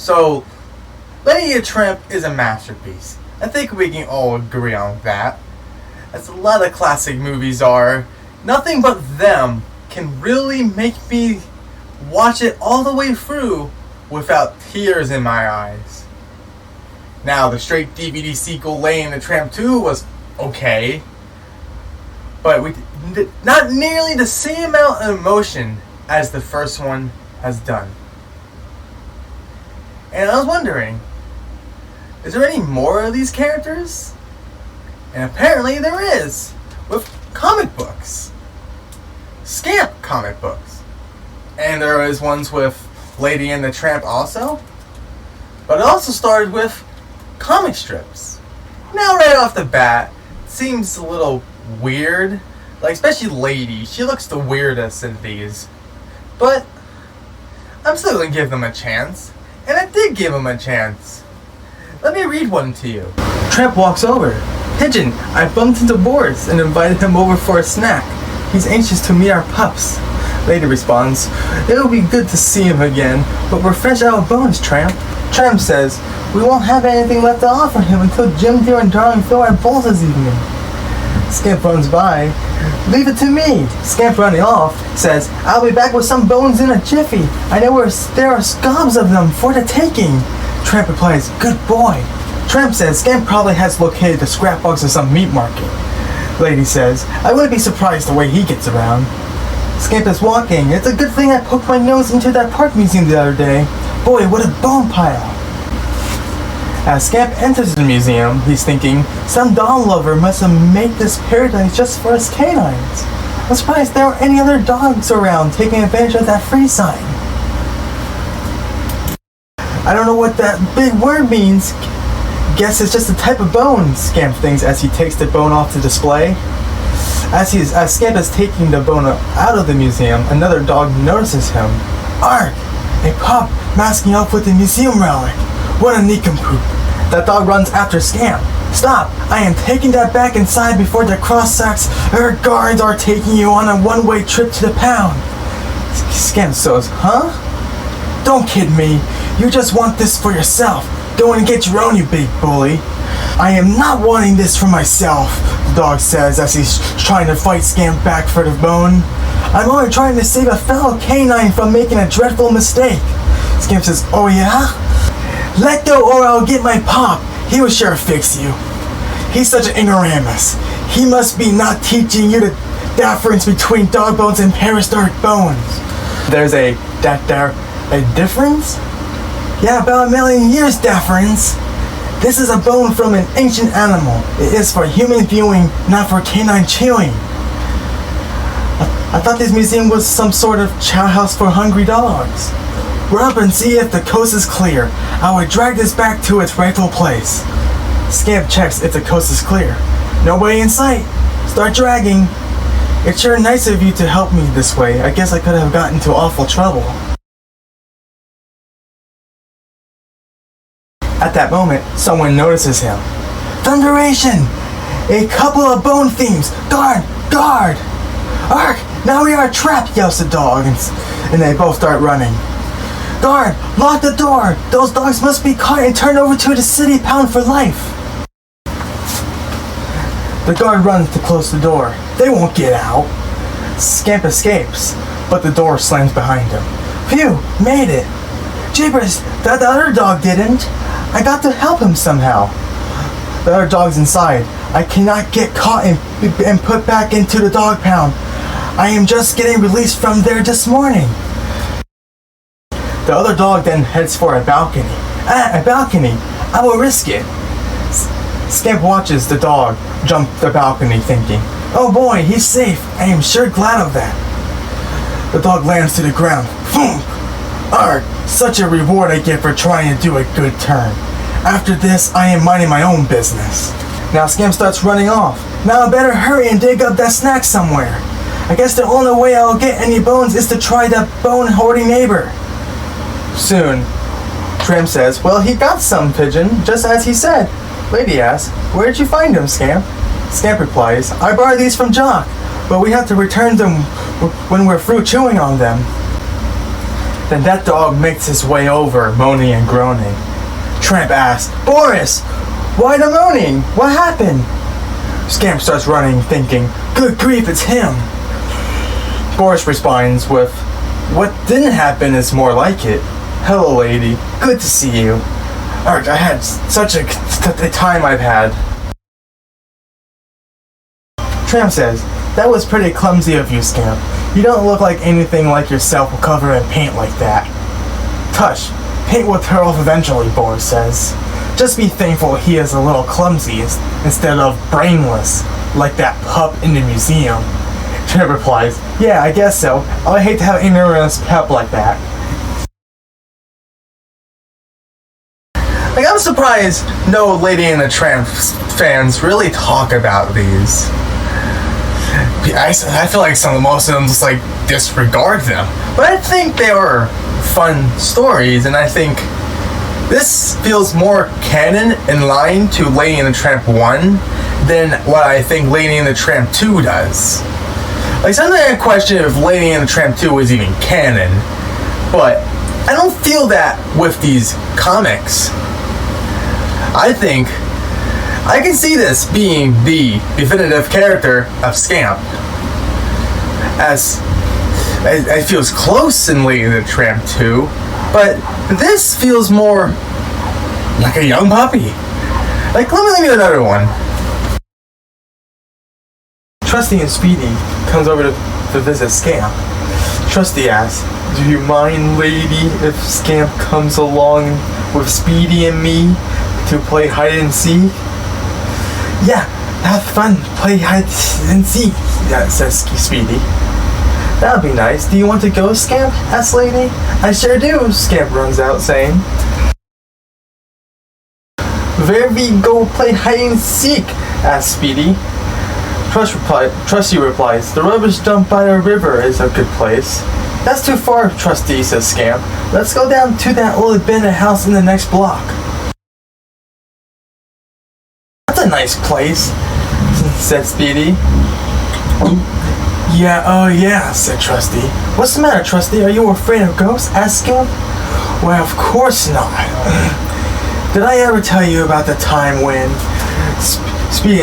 So, Lady and Tramp is a masterpiece. I think we can all agree on that. As a lot of classic movies are, nothing but them can really make me watch it all the way through without tears in my eyes. Now, the straight DVD sequel, Lady and the Tramp 2, was okay, but not nearly the same amount of emotion as the first one has done. And I was wondering, is there any more of these characters? And apparently there is, with comic books. Scamp comic books. And there is ones with Lady and the Tramp also. But it also started with comic strips. Now right off the bat, it seems a little weird. Like, especially Lady, she looks the weirdest in these. But I'm still gonna give them a chance. And I did give him a chance. Let me read one to you. Tramp walks over. Pigeon, I bumped into Boris and invited him over for a snack. He's anxious to meet our pups. Lady responds, it'll be good to see him again, but we're fresh out of bones, Tramp. Tramp says, we won't have anything left to offer him until Jim Deere and Darling fill our bowls this evening. Scamp runs by. Leave it to me. Scamp running off says, I'll be back with some bones in a jiffy. I know there are gobs of them for the taking. Tramp replies, good boy. Tramp says Scamp probably has located the scrap box of some meat market. Lady says, I wouldn't be surprised the way he gets around. Scamp is walking. It's a good thing I poked my nose into that park museum the other day. Boy, what a bone pile. As Scamp enters the museum, he's thinking, some dog lover must have made this paradise just for his canines. I'm surprised there aren't any other dogs around taking advantage of that free sign. I don't know what that big word means. Guess it's just a type of bone, Scamp thinks as he takes the bone off to display. As Scamp is taking the bone out of the museum, another dog notices him. Arg! A pup masking up with the museum relic. What a nincompoop. That dog runs after Scamp. Stop! I am taking that back inside before the cross-sacks guards are taking you on a one-way trip to the pound. Scamp says, huh? Don't kid me. You just want this for yourself. Go and get your own, you big bully. I am not wanting this for myself, the dog says as he's trying to fight Scamp back for the bone. I'm only trying to save a fellow canine from making a dreadful mistake. Scamp says, oh yeah? Let go or I'll get my pop. He will sure fix you. He's such an ignoramus. He must be not teaching you the difference between dog bones and prehistoric bones. There's a difference? Yeah, about 1 million years difference. This is a bone from an ancient animal. It is for human viewing, not for canine chewing. I thought this museum was some sort of chow house for hungry dogs. Run up and see if the coast is clear. I will drag this back to its rightful place. Scamp checks if the coast is clear. Nobody in sight. Start dragging. It's sure nice of you to help me this way. I guess I could have gotten into awful trouble. At that moment, someone notices him. Thunderation! A couple of bone thieves! Guard! Guard! Ark! Now we are trapped, yells the dog, and they both start running. Guard! Lock the door! Those dogs must be caught and turned over to the city pound for life! The guard runs to close the door. They won't get out. Scamp escapes, but the door slams behind him. Phew! Made it! Jeepers! That other dog didn't! I got to help him somehow. The other dog's inside. I cannot get caught and put back into the dog pound. I am just getting released from there this morning. The other dog then heads for a balcony. A balcony! I will risk it. Scamp watches the dog jump the balcony thinking, oh boy, he's safe. I am sure glad of that. The dog lands to the ground. Boom! Arg! Such a reward I get for trying to do a good turn. After this, I am minding my own business. Now Scamp starts running off. Now I better hurry and dig up that snack somewhere. I guess the only way I'll get any bones is to try that bone-hoarding neighbor. Soon, Tramp says, well, he got some, Pigeon, just as he said. Lady asks, where'd you find him, Scamp? Scamp replies, I borrowed these from Jock, but we have to return them when we're through chewing on them. Then that dog makes his way over, moaning and groaning. Tramp asks, "Boris, why the moaning? What happened?" Scamp starts running, thinking, "Good grief, it's him." Boris responds with, "What didn't happen is more like it. Hello, lady. Good to see you. Arch, I had such a time I've had." Tramp says, "That was pretty clumsy of you, Scamp. You don't look like anything like yourself will cover in paint like that." "Tush, paint will tear off eventually," Boris says. "Just be thankful he is a little clumsy instead of brainless, like that pup in the museum." Tramp replies, "Yeah, I guess so. I hate to have an ignorant pup like that." Like, I'm surprised no Lady and the Tramp fans really talk about these. I feel like most of them just like disregard them. But I think they were fun stories, and I think this feels more canon in line to Lady and the Tramp 1 than what I think Lady and the Tramp 2 does. Like, sometimes I question if Lady and the Tramp 2 is even canon, but I don't feel that with these comics. I think I can see this being the definitive character of Scamp, as it feels close in Lady and the Tramp 2, but this feels more like a young puppy. Like, let me give you another one. Trusty and Speedy comes over to visit Scamp. Trusty asks, "Do you mind, lady, if Scamp comes along with Speedy and me to play hide and seek?" "Yeah, have fun, play hide and seek," says Speedy. "That would be nice. Do you want to go, Scamp?" asks Lady. "I sure do," Scamp runs out, saying. "Where we go play hide and seek?" asks Speedy. Trusty replies, "The rubbish dump by the river is a good place." "That's too far, Trusty," says Scamp. "Let's go down to that old abandoned house in the next block." "That's a nice place," said Speedy. Yeah, said Trusty. "What's the matter, Trusty? Are you afraid of ghosts?" asked Scamp. "Well, of course not. Did I ever tell you about the time when Speedy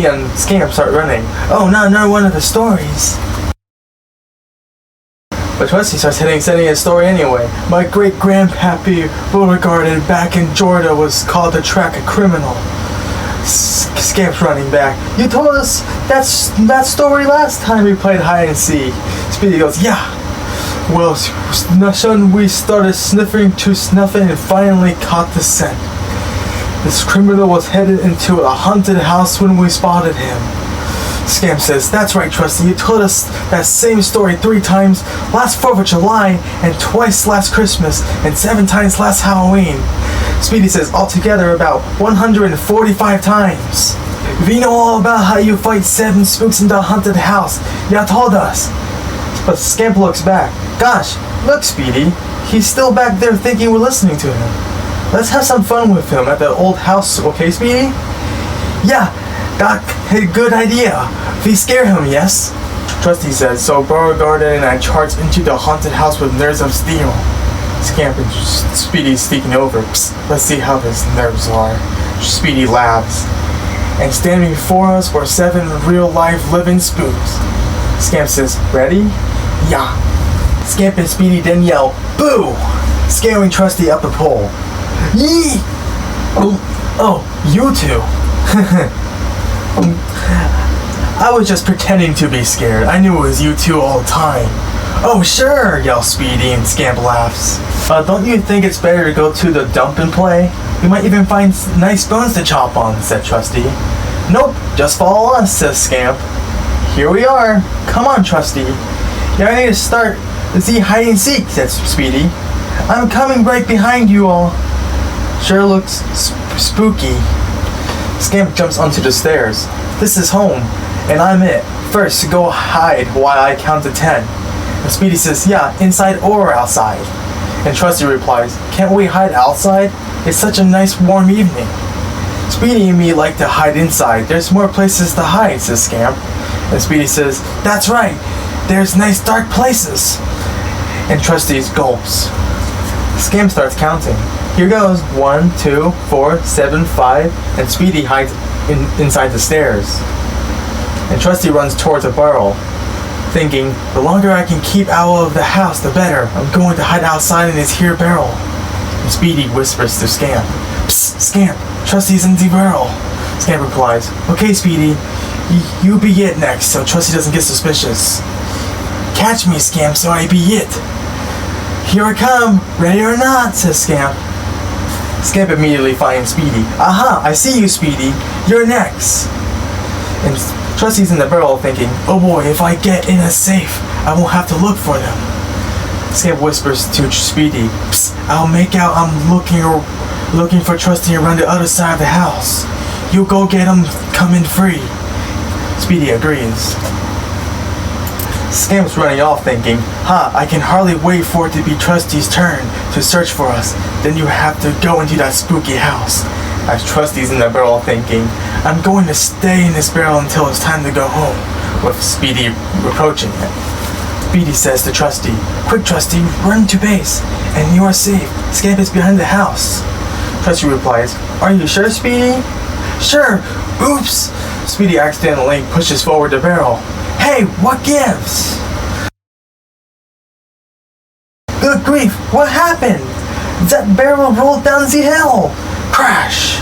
and Scamp start running?" "Oh, not another one of the stories." But Trusty starts setting his story anyway. "My great-grandpappy Beauregard back in Georgia was called to track a criminal." Scamp's running back. "You told us that story last time we played hide and seek." Speedy goes, "Yeah. Well, soon we started sniffing and finally caught the scent. This criminal was headed into a haunted house when we spotted him." Scamp says, "That's right, Trusty. You told us that same story 3 times last 4th of July, and twice last Christmas, and 7 times last Halloween." Speedy says, "Altogether about 145 times. We know all about how you fight 7 spooks in the haunted house. You told us." But Scamp looks back. "Gosh, look, Speedy. He's still back there thinking we're listening to him. Let's have some fun with him at the old house, okay, Speedy?" "Yeah, Doc, a good idea. We scare him, yes?" Trusty says, so Beauregard and I charged into the haunted house with nerves of steel. Scamp and Speedy sneaking over. "Psst, let's see how his nerves are." Speedy laughs. "And standing before us were 7 real-life living spooks." Scamp says, "Ready?" "Yeah." Scamp and Speedy then yell, "Boo!" scaring Trusty up the pole. "Yee! Oh, you two." "I was just pretending to be scared. I knew it was you two all the time." "Oh, sure," yells Speedy, and Scamp laughs. Don't you think it's better to go to the dump and play? We might even find nice bones to chop on," said Trusty. "Nope, just follow us," says Scamp. "Here we are. Come on, Trusty. You're ready to start the hide and seek," said Speedy. "I'm coming right behind you all." "Sure looks spooky." Scamp jumps onto the stairs. "This is home, and I'm it. First, go hide while I count to 10. And Speedy says, "Yeah, inside or outside." And Trusty replies, "Can't we hide outside? It's such a nice warm evening." "Speedy and me like to hide inside. There's more places to hide," says Scamp. And Speedy says, "That's right. There's nice dark places." and Trusty gulps. Scamp starts counting. Here goes 1, 2, 4, 7, 5, and Speedy hides inside the stairs. And Trusty runs towards a barrel, thinking, the longer I can keep out of the house, the better. I'm going to hide outside in this here barrel. And Speedy whispers to Scamp, Psst, Scamp, Trusty's in the barrel. Scamp replies, okay, Speedy, you be it next, so Trusty doesn't get suspicious. Catch me, Scamp, so I be it. Here I come, ready or not, says Scamp. Scamp immediately finds Speedy. Aha, I see you, Speedy. You're next. And Trusty's in the barrel thinking, oh boy, if I get in a safe, I won't have to look for them. Scamp whispers to Speedy, Psst, I'll make out I'm looking for Trusty around the other side of the house. You go get him, come in free. Speedy agrees. Scamp's running off thinking, I can hardly wait for it to be Trusty's turn to search for us. Then you have to go into that spooky house. As Trusty's in the barrel thinking, I'm going to stay in this barrel until it's time to go home, with Speedy approaching it. Speedy says to Trusty, quick Trusty, run to base, and you are safe. Scamp is behind the house. Trusty replies, are you sure, Speedy? Sure. Oops. Speedy accidentally pushes forward the barrel. Hey, what gives? Good grief, what happened? That barrel rolled down the hill. Crash.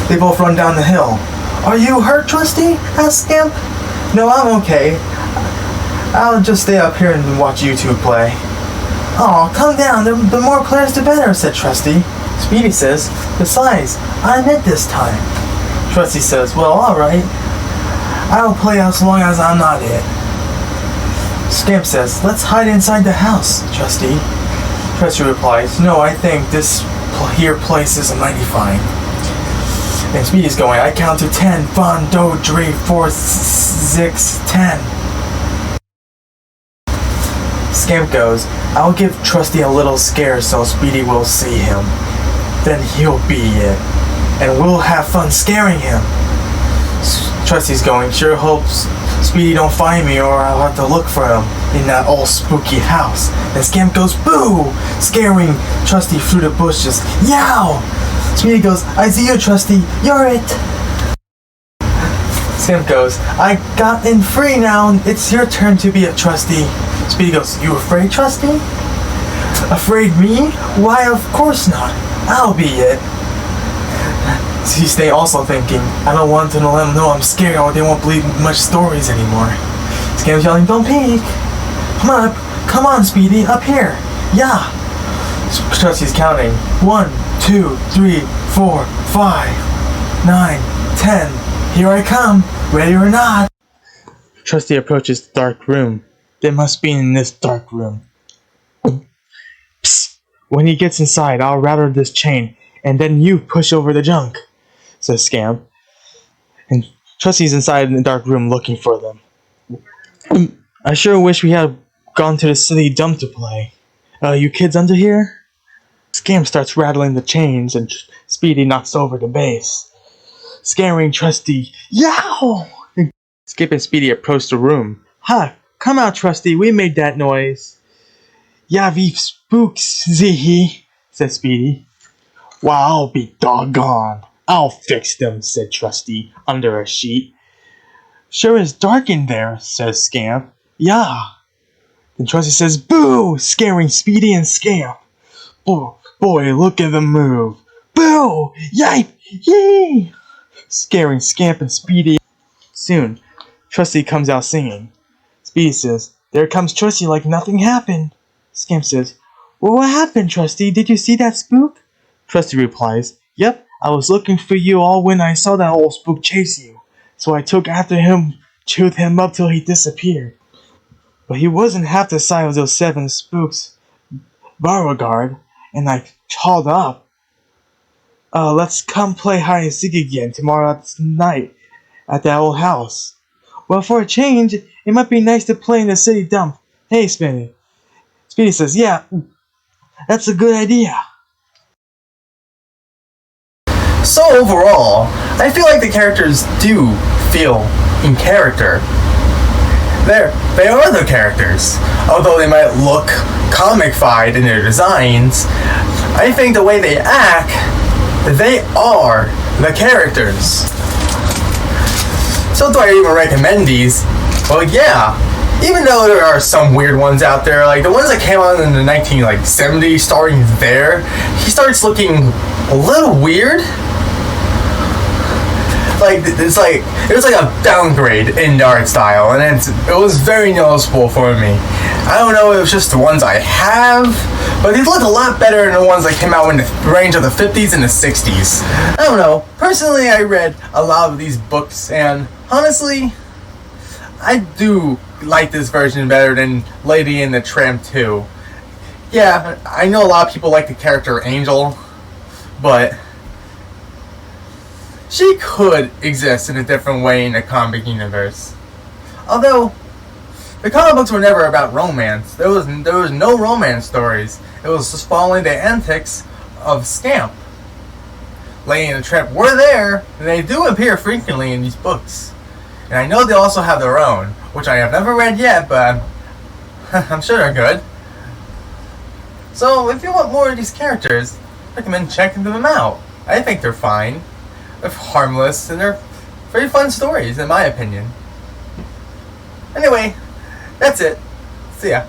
They both run down the hill. Are you hurt, Trusty? Asked Scamp. No, I'm okay. I'll just stay up here and watch you two play. Oh, calm down. The more players the better, said Trusty. Speedy says, besides, I'm it this time. Trusty says, well, alright. I'll play as long as I'm not it. Scamp says, let's hide inside the house, Trusty. Trusty replies, no, I think this here place is mighty fine. And Speedy's going, I count to 10. 1, 2, 3, 4, 6, 10. Scamp goes, I'll give Trusty a little scare so Speedy will see him. Then he'll be it. And we'll have fun scaring him. Trusty's going, sure hopes Speedy don't find me or I'll have to look for him in that old spooky house. And Scamp goes, boo! Scaring Trusty through the bushes. Yow! Speedy goes, I see you, Trusty. You're it. Scamp goes, I got in free now. It's your turn to be a Trusty. Speedy goes, you afraid, Trusty? Afraid me? Why, of course not. I'll be it. They also thinking, I don't want to let them know I'm scared or they won't believe much stories anymore. Scamp's yelling, don't peek. Come on, Speedy, up here. Yeah. Trusty's counting. 1, 2, 3, 4, 5, 9, 10. Here I come, ready or not. Trusty approaches the dark room. They must be in this dark room. Psst. When he gets inside, I'll rattle this chain, and then you push over the junk, says Scamp. And Trusty's inside in the dark room looking for them. I sure wish we had gone to the city dump to play. You kids under here? Scamp starts rattling the chains and Speedy knocks over the base, scaring Trusty. Yow! Skip and Speedy approach the room. Ha! Come out, Trusty, we made that noise. Yeah, we spooks, zee, said Speedy. Well, I'll be doggone. I'll fix them, said Trusty, under a sheet. Sure is dark in there, says Scamp. Yeah. Then Trusty says, boo! Scaring Speedy and Scamp. Boy, look at them move. Boo! Yipe! Yee! Scaring Scamp and Speedy. Soon, Trusty comes out singing. Speedy says, there comes Trusty like nothing happened. Scamp says, well, what happened, Trusty? Did you see that spook? Trusty replies, yep, I was looking for you all when I saw that old spook chase you. So I took after him, chewed him up till he disappeared. But he wasn't half the size of those 7 spooks Beauregard, and I hauled up. Let's come play hide and seek again tomorrow night at that old house. Well, for a change, it might be nice to play in the city dump. Hey, Speedy. Speedy says, yeah, that's a good idea. So overall, I feel like the characters do feel in character. they are the characters. Although they might look comic-fied in their designs, I think the way they act, they are the characters. So do I even recommend these? Well, yeah. Even though there are some weird ones out there, like the ones that came out in the 1970s, starting there, he starts looking a little weird. Like it's like there's like a downgrade in the art style, and it was very noticeable for me. I don't know if it was just the ones I have, but these look a lot better than the ones that came out in the range of the 50s and the 60s. I don't know. Personally, I read a lot of these books, and honestly, I do like this version better than Lady and the Tramp 2. Yeah, I know a lot of people like the character Angel, but she could exist in a different way in the comic universe. Although, the comic books were never about romance. There was no romance stories. It was just following the antics of Scamp. Lady and the Tramp were there, and they do appear frequently in these books. And I know they also have their own, which I have never read yet, but I'm sure they're good. So, if you want more of these characters, I recommend checking them out. I think they're fine. They're harmless, and they're very fun stories, in my opinion. Anyway, that's it. See ya.